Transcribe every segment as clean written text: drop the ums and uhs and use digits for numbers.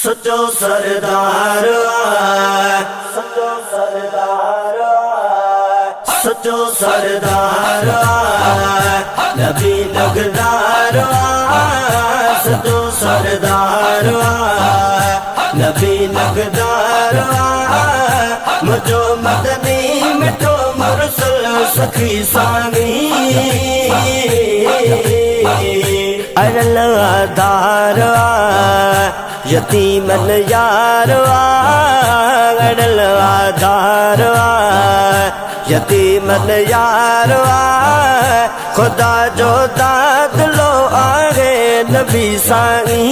सचो सरदार सचो सरदार सचो सरदार नबी नगदार सचो सरदार नबी नगदार मुझो मदनी मिठो मुरसल सखी सांगी अरल आधार यतीमन यार अरल आधार यतीमन यार खुदा जो दाद लो आगे नबी सांगी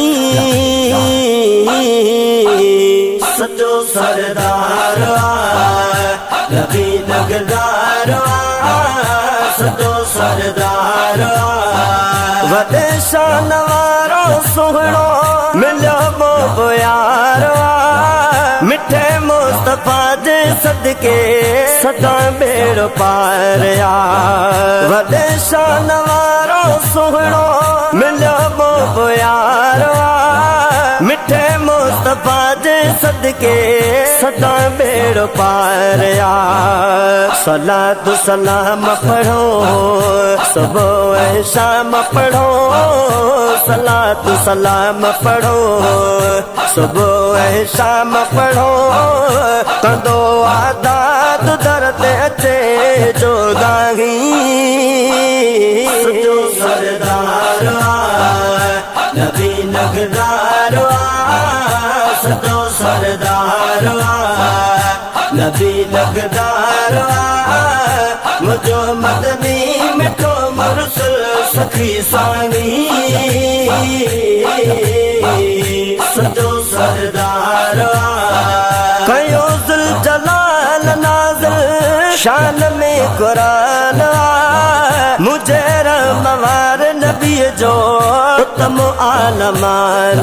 सचो सरदार नबी नगदार सचो सरदार वॾे शान वारो सुहिणो मिलियो बो यार मिठे मुस्तफा जे सदके सदा बेड़ो पार वॾे शान वारो सुहिणो मिलियो बो यार मिठे मुस्तफा जे सदके सदा बेड़ो पार सलात सलाम पढ़ो सुबह शाम पढ़ो सलात सलाम पढ़ो सुबह शाम पढ़ो कंदो आदात दर ते अचे जो दागी सचो सरदार नबी नगदार सचो सरदार नबी नगदार मुझो मदनी मिठो मुरसल सखी सांगी सचो सरदार कयो जुल जलाल नाज़िल शान में कुरान मुझे रहमवार नबी जो उत्तम आलमान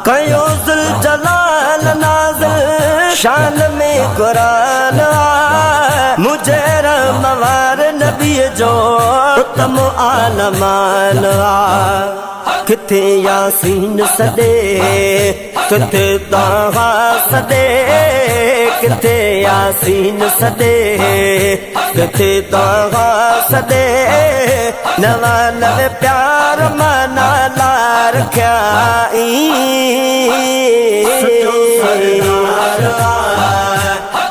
कयो जुल जलाल नाज़िल शान में कुरान मुझे रहमवार नबी जो उत्तम आलमान किथे यासीन सदे किथे ताहा सदे किथे यासीन सदे किथे ताहा सदे नवा नवे प्यार मना ला रखिया सचो सरदार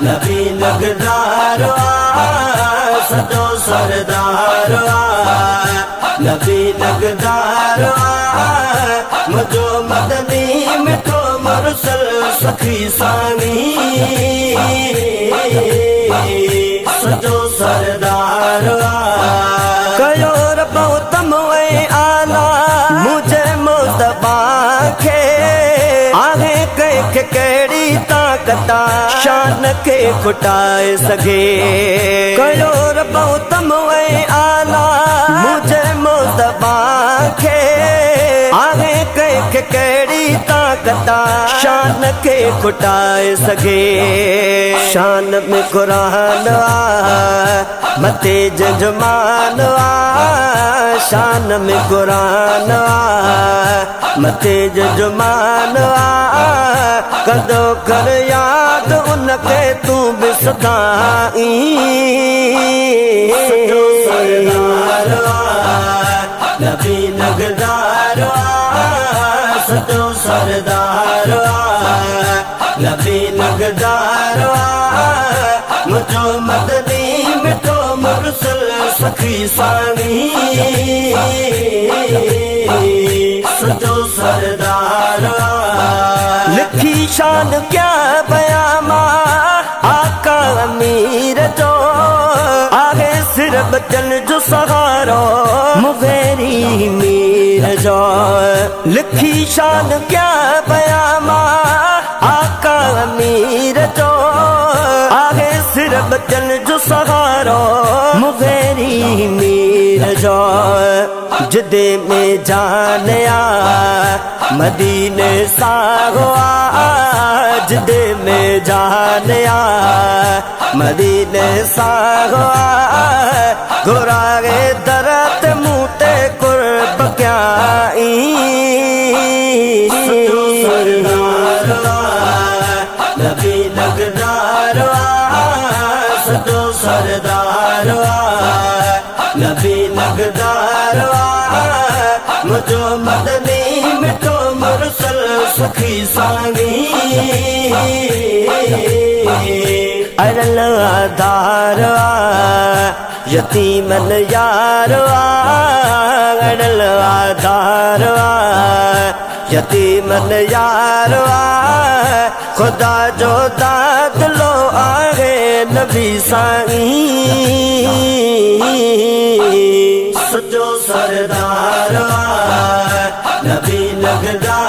नबी नगदार सचो सरदार नबी नगदार मुझो मदनी मिठो मुरसल सखी सांगी सचो सरदार कयो रब उत्तम वे आला मुझे मुस्तफा के आहे कंहिंखे कहिड़ी ताक़त शान खे खुटाए सघे कयो रब उत्तम वे आला मुझे मुस्तफा के आहे कंहिंखे कहिड़ी ताक़त शान खे खुटाए सघे शान में कुरान मथे जजमान शान में कुरान मथे जजमान कदो कर याद उनके तू भी सदाई सचो सरदार नबी नगदार सचो सरदार नबी नगदार मुझो मदनी मिठो मुरसल सखी सांगी सचो सरदार लिखी शान क्या बयामा आका अमीर जो आगे सिर बचन जो सहारो मुगेरी मीर जो लिखी शान क्या बयामा आका अमीर जो आगे सिर बचन जो सहारो मुगेरी मीर जो जिदे में जानया मदीने सागो जिदे में जानया मदीने सागो घुरागे दरत मुते कुर्ब क्या सरदार मदनी मिठो मुरसल सुखी सांगी अड़ल आधारवा यतीमन यारवा अड़ल आधारवा यतीमन यारवा खुदा जो दादलो आहे नबी साईं सजो सरदारवा नबी लगदा